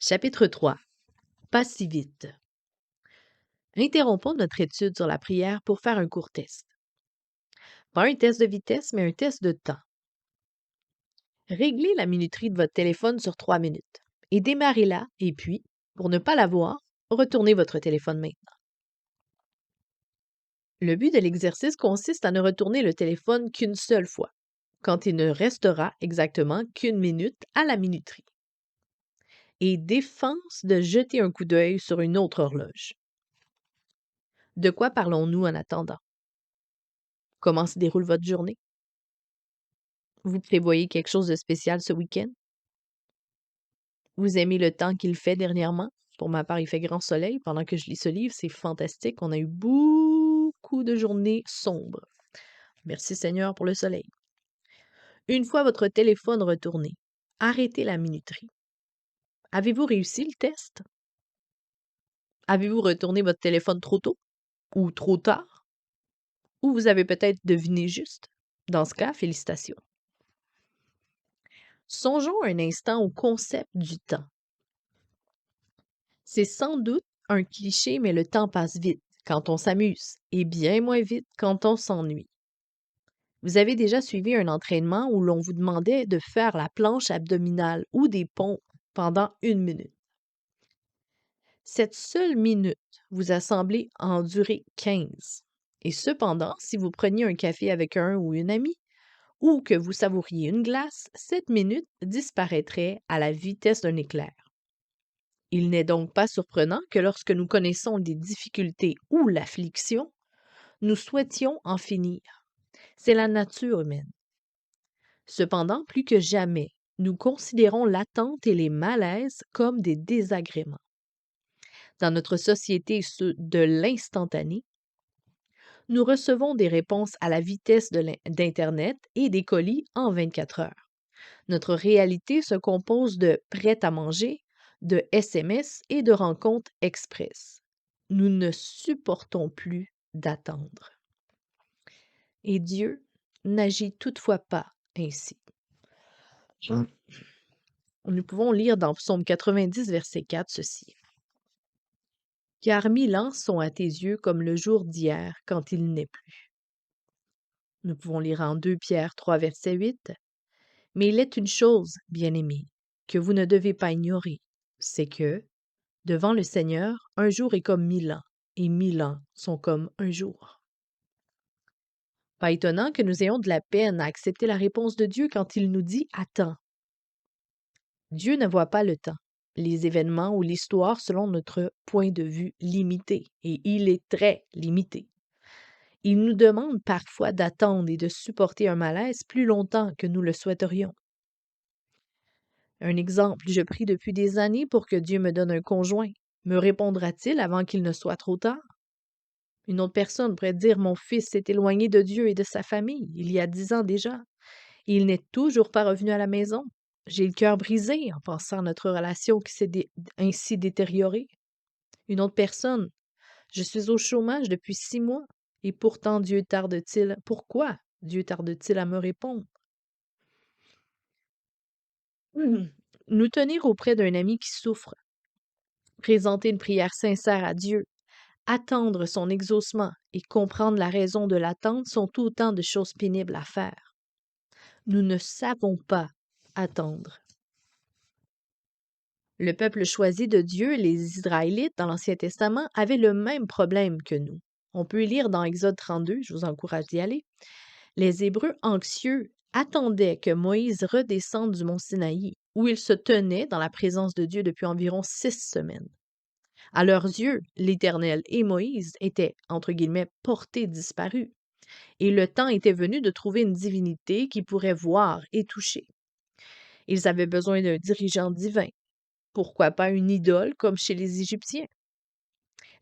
Chapitre 3. Pas si vite. Interrompons notre étude sur la prière pour faire un court test. Pas un test de vitesse, mais un test de temps. Réglez la minuterie de votre téléphone sur 3 minutes et démarrez-la et puis, pour ne pas la voir, retournez votre téléphone maintenant. Le but de l'exercice consiste à ne retourner le téléphone qu'une seule fois, quand il ne restera exactement qu'une minute à la minuterie. Et défense de jeter un coup d'œil sur une autre horloge. De quoi parlons-nous en attendant? Comment se déroule votre journée? Vous prévoyez quelque chose de spécial ce week-end? Vous aimez le temps qu'il fait dernièrement? Pour ma part, il fait grand soleil pendant que je lis ce livre, c'est fantastique. On a eu beaucoup de journées sombres. Merci Seigneur pour le soleil. Une fois votre téléphone retourné, arrêtez la minuterie. Avez-vous réussi le test? Avez-vous retourné votre téléphone trop tôt ou trop tard? Ou vous avez peut-être deviné juste? Dans ce cas, félicitations. Songeons un instant au concept du temps. C'est sans doute un cliché, mais le temps passe vite quand on s'amuse et bien moins vite quand on s'ennuie. Vous avez déjà suivi un entraînement où l'on vous demandait de faire la planche abdominale ou des pompes pendant 1 minute. Cette seule minute vous a semblé en durer 15. Et cependant, si vous preniez un café avec un ou une amie, ou que vous savouriez une glace, cette minute disparaîtrait à la vitesse d'un éclair. Il n'est donc pas surprenant que lorsque nous connaissons des difficultés ou l'affliction, nous souhaitions en finir. C'est la nature humaine. Cependant, plus que jamais, nous considérons l'attente et les malaises comme des désagréments. Dans notre société de l'instantané, nous recevons des réponses à la vitesse d'Internet et des colis en 24 heures. Notre réalité se compose de prêt à manger, de SMS et de rencontres express. Nous ne supportons plus d'attendre. Et Dieu n'agit toutefois pas ainsi. Nous pouvons lire dans Psaume 90, verset 4, ceci. « Car 1000 ans sont à tes yeux comme le jour d'hier quand il n'est plus. » Nous pouvons lire en 2 Pierre 3, verset 8. « Mais il est une chose, bien-aimés, que vous ne devez pas ignorer, c'est que, devant le Seigneur, un jour est comme 1000 ans, et 1000 ans sont comme un jour. » Pas étonnant que nous ayons de la peine à accepter la réponse de Dieu quand il nous dit « Attends ». Dieu ne voit pas le temps, les événements ou l'histoire selon notre point de vue limité, et il est très limité. Il nous demande parfois d'attendre et de supporter un malaise plus longtemps que nous le souhaiterions. Un exemple, je prie depuis des années pour que Dieu me donne un conjoint. Me répondra-t-il avant qu'il ne soit trop tard? Une autre personne pourrait dire, mon fils s'est éloigné de Dieu et de sa famille, il y a 10 ans déjà. Et il n'est toujours pas revenu à la maison. J'ai le cœur brisé en pensant à notre relation qui s'est ainsi détériorée. Une autre personne, je suis au chômage depuis 6 mois et pourtant Dieu tarde-t-il? Pourquoi Dieu tarde-t-il à me répondre? Nous tenir auprès d'un ami qui souffre, présenter une prière sincère à Dieu, attendre son exaucement et comprendre la raison de l'attente sont autant de choses pénibles à faire. Nous ne savons pas attendre. Le peuple choisi de Dieu, les Israélites dans l'Ancien Testament, avaient le même problème que nous. On peut lire dans Exode 32, je vous encourage d'y aller. Les Hébreux anxieux attendaient que Moïse redescende du mont Sinaï, où il se tenait dans la présence de Dieu depuis environ 6 semaines. À leurs yeux, l'Éternel et Moïse étaient, entre guillemets, portés disparus. Et le temps était venu de trouver une divinité qui pourrait voir et toucher. Ils avaient besoin d'un dirigeant divin. Pourquoi pas une idole comme chez les Égyptiens?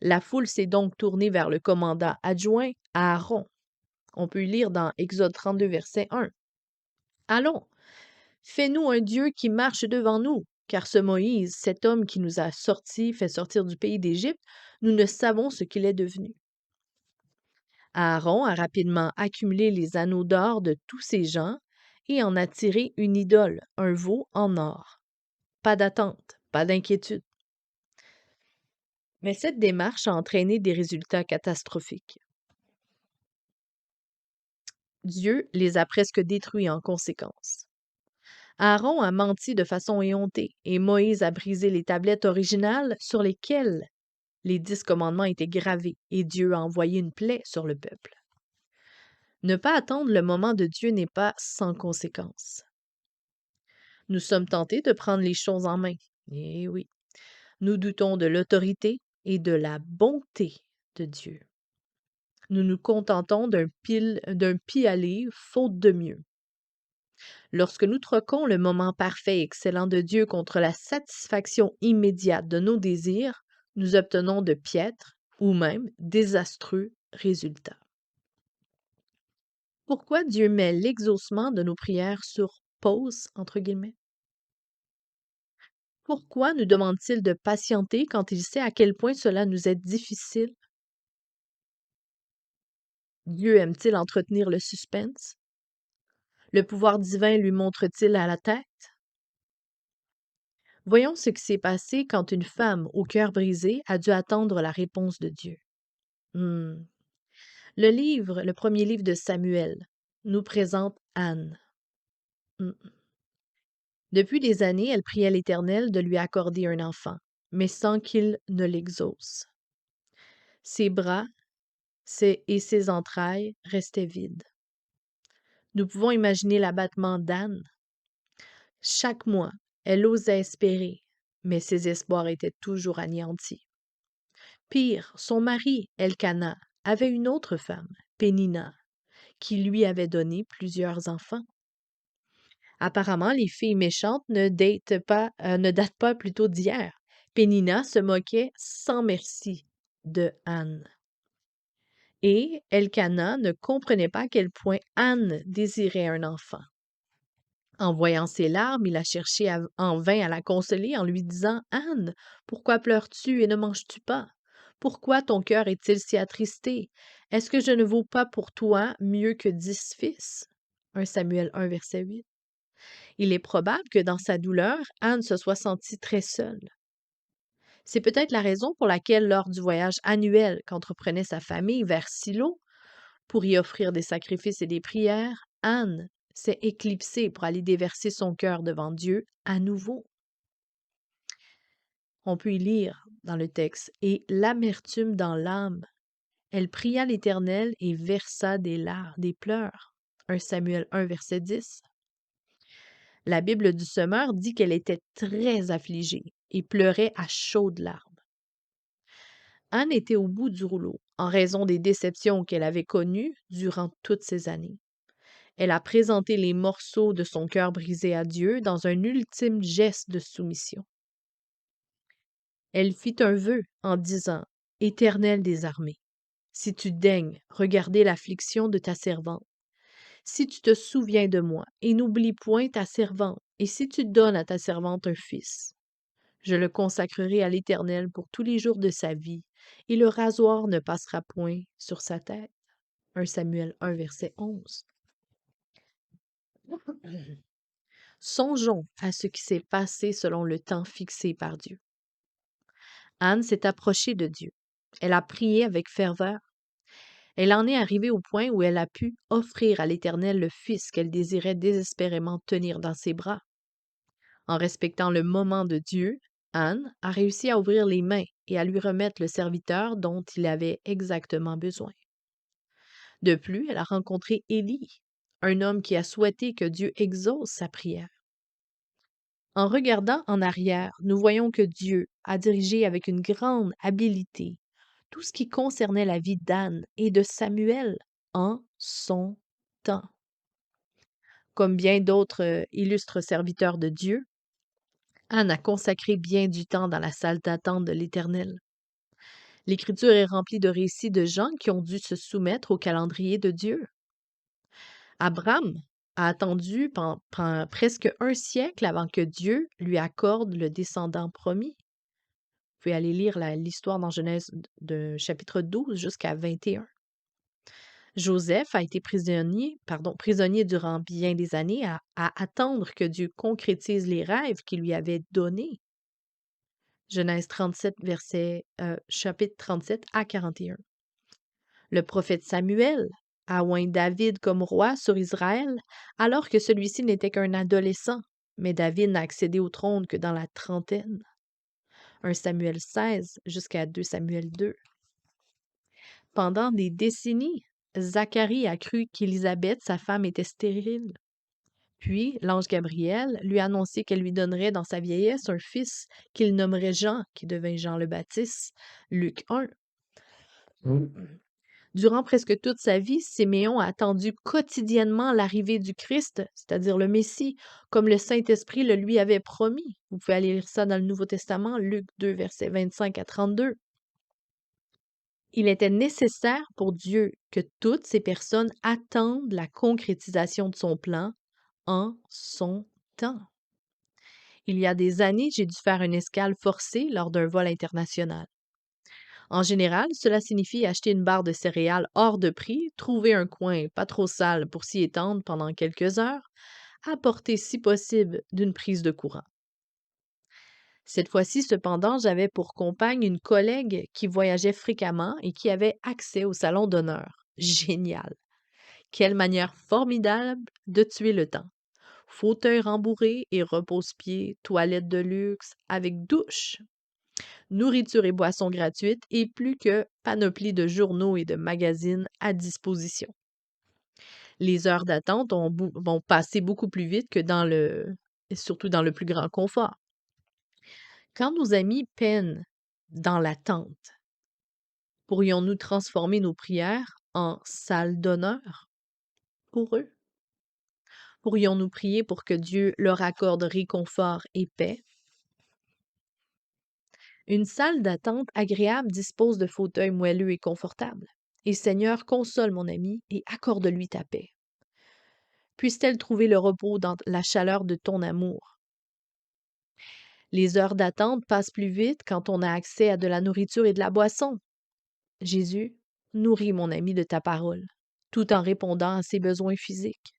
La foule s'est donc tournée vers le commandant adjoint Aaron. On peut lire dans Exode 32, verset 1. Allons, fais-nous un Dieu qui marche devant nous, car ce Moïse, cet homme qui nous a fait sortir du pays d'Égypte, nous ne savons ce qu'il est devenu. Aaron a rapidement accumulé les anneaux d'or de tous ces gens et en a tiré une idole, un veau en or. Pas d'attente, pas d'inquiétude. Mais cette démarche a entraîné des résultats catastrophiques. Dieu les a presque détruits en conséquence. Aaron a menti de façon éhontée et Moïse a brisé les tablettes originales sur lesquelles les 10 commandements étaient gravés et Dieu a envoyé une plaie sur le peuple. Ne pas attendre le moment de Dieu n'est pas sans conséquence. Nous sommes tentés de prendre les choses en main. Eh oui, nous doutons de l'autorité et de la bonté de Dieu. Nous nous contentons d'un pis-aller faute de mieux. Lorsque nous troquons le moment parfait et excellent de Dieu contre la satisfaction immédiate de nos désirs, nous obtenons de piètres ou même désastreux résultats. Pourquoi Dieu met l'exaucement de nos prières sur pause, entre guillemets? Pourquoi nous demande-t-il de patienter quand il sait à quel point cela nous est difficile? Dieu aime-t-il entretenir le suspense? Le pouvoir divin lui montre-t-il à la tête? Voyons ce qui s'est passé quand une femme au cœur brisé a dû attendre la réponse de Dieu. Hmm. Le premier livre de Samuel, nous présente Anne. Hmm. Depuis des années, elle priait l'Éternel de lui accorder un enfant, mais sans qu'il ne l'exauce. Ses bras et ses entrailles restaient vides. Nous pouvons imaginer l'abattement d'Anne. Chaque mois, elle osait espérer, mais ses espoirs étaient toujours anéantis. Pire, son mari, Elkana, avait une autre femme, Pénina, qui lui avait donné plusieurs enfants. Apparemment, les filles méchantes ne datent pas plutôt d'hier. Pénina se moquait sans merci de Anne. Et Elkana ne comprenait pas à quel point Anne désirait un enfant. En voyant ses larmes, il a cherché en vain à la consoler en lui disant: Anne, pourquoi pleures-tu et ne manges-tu pas? Pourquoi ton cœur est-il si attristé? Est-ce que je ne vaux pas pour toi mieux que 10 fils? 1 Samuel 1, verset 8. Il est probable que dans sa douleur, Anne se soit sentie très seule. C'est peut-être la raison pour laquelle, lors du voyage annuel qu'entreprenait sa famille vers Silo, pour y offrir des sacrifices et des prières, Anne s'est éclipsée pour aller déverser son cœur devant Dieu à nouveau. On peut y lire dans le texte: Et l'amertume dans l'âme, elle pria l'Éternel et versa des larmes, des pleurs. 1 Samuel 1, verset 10. La Bible du Semeur dit qu'elle était très affligée et pleurait à chaudes larmes. Anne était au bout du rouleau en raison des déceptions qu'elle avait connues durant toutes ces années. Elle a présenté les morceaux de son cœur brisé à Dieu dans un ultime geste de soumission. Elle fit un vœu en disant: Éternel des armées, si tu daignes regarder l'affliction de ta servante, si tu te souviens de moi et n'oublie point ta servante, et si tu donnes à ta servante un fils, je le consacrerai à l'Éternel pour tous les jours de sa vie, et le rasoir ne passera point sur sa tête. 1 Samuel 1, verset 11. Songeons à ce qui s'est passé selon le temps fixé par Dieu. Anne s'est approchée de Dieu. Elle a prié avec ferveur. Elle en est arrivée au point où elle a pu offrir à l'Éternel le fils qu'elle désirait désespérément tenir dans ses bras. En respectant le moment de Dieu, Anne a réussi à ouvrir les mains et à lui remettre le serviteur dont il avait exactement besoin. De plus, elle a rencontré Élie, un homme qui a souhaité que Dieu exauce sa prière. En regardant en arrière, nous voyons que Dieu a dirigé avec une grande habileté tout ce qui concernait la vie d'Anne et de Samuel en son temps. Comme bien d'autres illustres serviteurs de Dieu, Anne a consacré bien du temps dans la salle d'attente de l'Éternel. L'Écriture est remplie de récits de gens qui ont dû se soumettre au calendrier de Dieu. Abraham a attendu presque un siècle avant que Dieu lui accorde le descendant promis. Vous pouvez aller lire l'histoire dans Genèse de chapitre 12 jusqu'à 21. Joseph a été prisonnier durant bien des années à attendre que Dieu concrétise les rêves qu'il lui avait donnés. Genèse 37, chapitre 37 à 41. Le prophète Samuel a oint David comme roi sur Israël alors que celui-ci n'était qu'un adolescent, mais David n'a accédé au trône que dans la trentaine. 1 Samuel 16 jusqu'à 2 Samuel 2. Pendant des décennies, Zacharie a cru qu'Élisabeth, sa femme, était stérile. Puis l'ange Gabriel lui a annoncé qu'elle lui donnerait dans sa vieillesse un fils qu'il nommerait Jean, qui devint Jean le Baptiste. Luc 1. Durant presque toute sa vie, Siméon a attendu quotidiennement l'arrivée du Christ, c'est-à-dire le Messie, comme le Saint-Esprit le lui avait promis. Vous pouvez aller lire ça dans le Nouveau Testament, Luc 2, versets 25 à 32. Il était nécessaire pour Dieu que toutes ces personnes attendent la concrétisation de son plan en son temps. Il y a des années, j'ai dû faire une escale forcée lors d'un vol international. En général, cela signifie acheter une barre de céréales hors de prix, trouver un coin pas trop sale pour s'y étendre pendant quelques heures, à portée si possible d'une prise de courant. Cette fois-ci, cependant, j'avais pour compagne une collègue qui voyageait fréquemment et qui avait accès au salon d'honneur. Génial! Quelle manière formidable de tuer le temps. Fauteuil rembourré et repose-pieds, toilettes de luxe, avec douche, nourriture et boissons gratuites et plus que panoplie de journaux et de magazines à disposition. Les heures d'attente vont passer beaucoup plus vite que surtout dans le plus grand confort. Quand nos amis peinent dans l'attente, pourrions-nous transformer nos prières en salle d'honneur pour eux? Pourrions-nous prier pour que Dieu leur accorde réconfort et paix? Une salle d'attente agréable dispose de fauteuils moelleux et confortables. Et Seigneur, console mon ami et accorde-lui ta paix. Puisse-t-elle trouver le repos dans la chaleur de ton amour? Les heures d'attente passent plus vite quand on a accès à de la nourriture et de la boisson. Jésus, nourris mon ami de ta parole, tout en répondant à ses besoins physiques.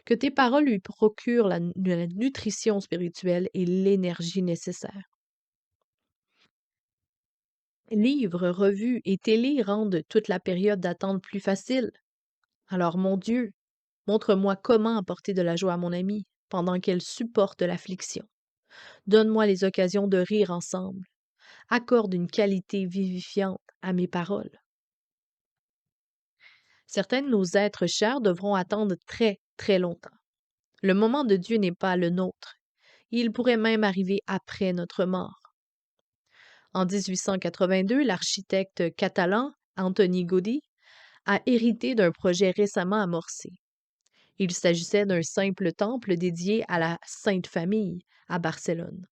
Que tes paroles lui procurent la nutrition spirituelle et l'énergie nécessaire. Livres, revues et télé rendent toute la période d'attente plus facile. Alors, mon Dieu, montre-moi comment apporter de la joie à mon amie pendant qu'elle supporte l'affliction. Donne-moi les occasions de rire ensemble. Accorde une qualité vivifiante à mes paroles. Certains de nos êtres chers devront attendre très, très longtemps. Le moment de Dieu n'est pas le nôtre. Il pourrait même arriver après notre mort. En 1882, l'architecte catalan Antoni Gaudí a hérité d'un projet récemment amorcé. Il s'agissait d'un simple temple dédié à la Sainte Famille à Barcelone.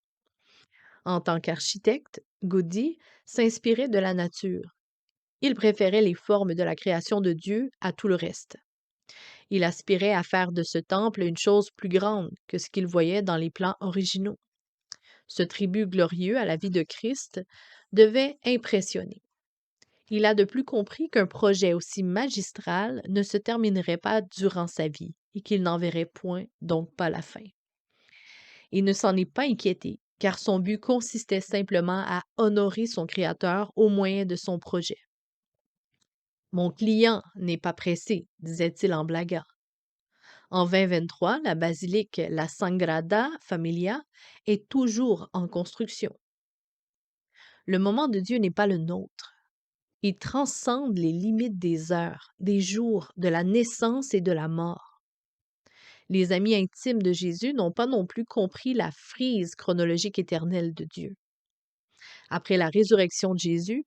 En tant qu'architecte, Gaudí s'inspirait de la nature. Il préférait les formes de la création de Dieu à tout le reste. Il aspirait à faire de ce temple une chose plus grande que ce qu'il voyait dans les plans originaux. Ce tribut glorieux à la vie de Christ devait impressionner. Il a de plus compris qu'un projet aussi magistral ne se terminerait pas durant sa vie et qu'il n'en verrait point, donc pas la fin. Il ne s'en est pas inquiété, car son but consistait simplement à honorer son Créateur au moyen de son projet. Mon client n'est pas pressé, disait-il en blaguant. En 2023, la basilique La Sagrada Familia est toujours en construction. Le moment de Dieu n'est pas le nôtre. Il transcende les limites des heures, des jours, de la naissance et de la mort. Les amis intimes de Jésus n'ont pas non plus compris la frise chronologique éternelle de Dieu. Après la résurrection de Jésus,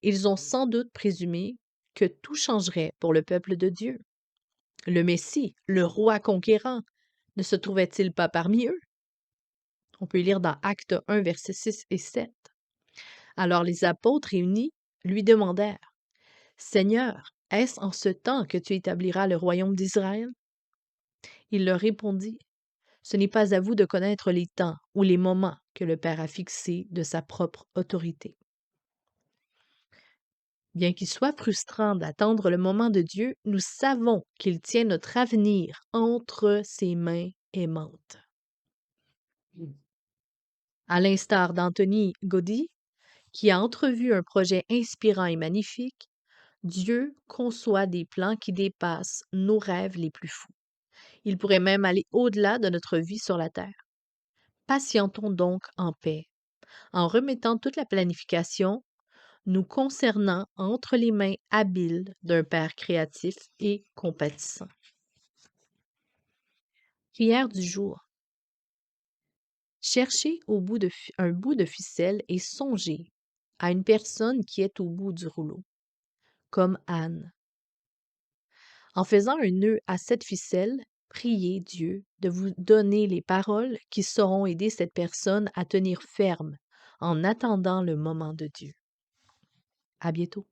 ils ont sans doute présumé que tout changerait pour le peuple de Dieu. Le Messie, le roi conquérant, ne se trouvait-il pas parmi eux? On peut lire dans Actes 1, versets 6 et 7. Alors les apôtres réunis lui demandèrent: Seigneur, est-ce en ce temps que tu établiras le royaume d'Israël? Il leur répondit: Ce n'est pas à vous de connaître les temps ou les moments que le Père a fixés de sa propre autorité. Bien qu'il soit frustrant d'attendre le moment de Dieu, nous savons qu'il tient notre avenir entre ses mains aimantes. À l'instar d'Anthony Gaudí, qui a entrevu un projet inspirant et magnifique, Dieu conçoit des plans qui dépassent nos rêves les plus fous. Il pourrait même aller au-delà de notre vie sur la terre. Patientons donc en paix, en remettant toute la planification nous concernant entre les mains habiles d'un Père créatif et compatissant. Prière du jour. Cherchez un bout de ficelle et songez à une personne qui est au bout du rouleau, comme Anne. En faisant un nœud à cette ficelle, priez Dieu de vous donner les paroles qui sauront aider cette personne à tenir ferme en attendant le moment de Dieu. À bientôt.